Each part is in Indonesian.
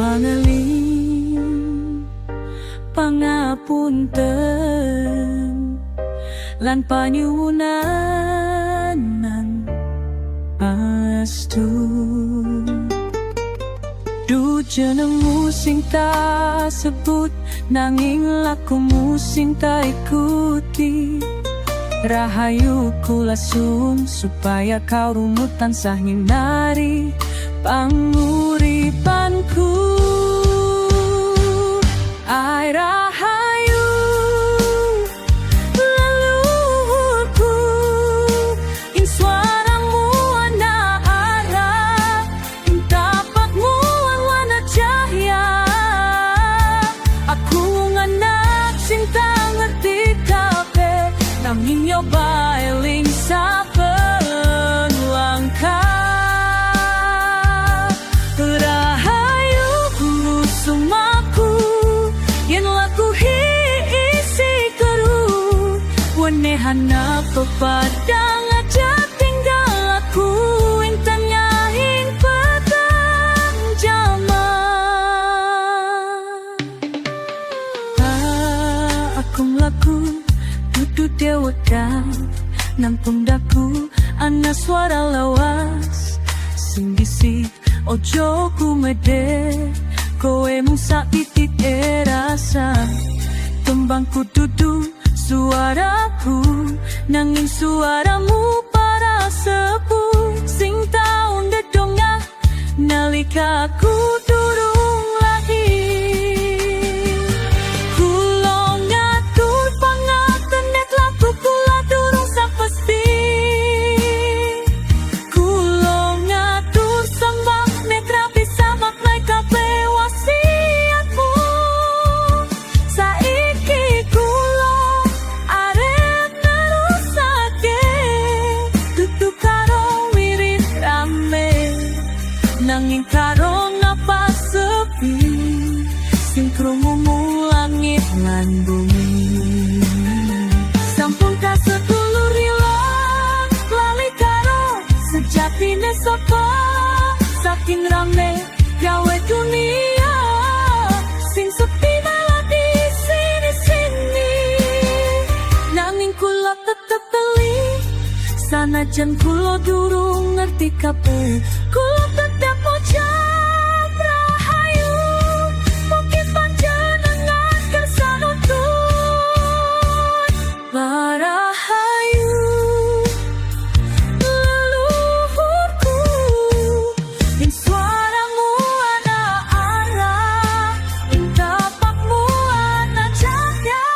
pangaling pangapunten lan panyuwunan astu. Du jenengmu sing tak sebut, nanging lakumu sing tak ikuti. Rahayu kula sun supaya kau rumut tansah nyinari panguripanku. Ai rahayu leluhurku, ing suaramu ana arah, ing tapakmu ana cahya. Aku nganak cinta ngerti kabeh, nanging nyoba eling saben langkah. Rahayu guru sumaku, yen laku isi keru, wenehana pepadang aja tinggal aku, intanya ing petang jaman. Aku mlaku dudu deweka, nang pundakku ana suara lawas sing bisik, ojo kumede, kowe mung sak titik rasa. Tembangku dudu suaraku, nanging suaramu para sepuh sing tau ndedongah nalika aku durung lahir. Kula ngatur pangaten nek laku kula durung sapesti. Kula ngatur sembah nek rapi sama kabeh wasiatmu. Saiki kula arep nerusake dudu karo wirid rame, nanging karo napas sepi sing krungu langit lan bumi. Sampun kasedulur ilang lali karo sejatine sapa, saking rame gawe dunia sing sepi malah di sini-sini. Nanging kula tetep teli, sanajan kula durung ngerti kabeh, kula tetep ngucap rahayu. Mungkin panjenengan kersa nuntut rahayu leluhurku, ing suaramu ana arah, ing tapakmu ana cahya.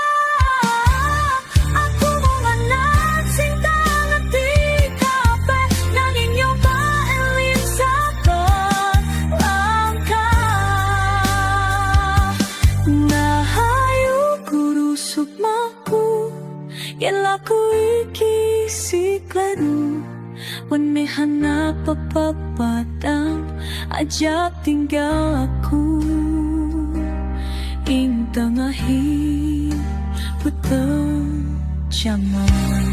Aku mau nganak sing tak ngerti kabeh, nanging nyoba eling saben langkah. Rahayu guru sukmaku, yen laku iki sikleru, wenehana pepadang aja tinggal aku, ing tengahi peteng jaman.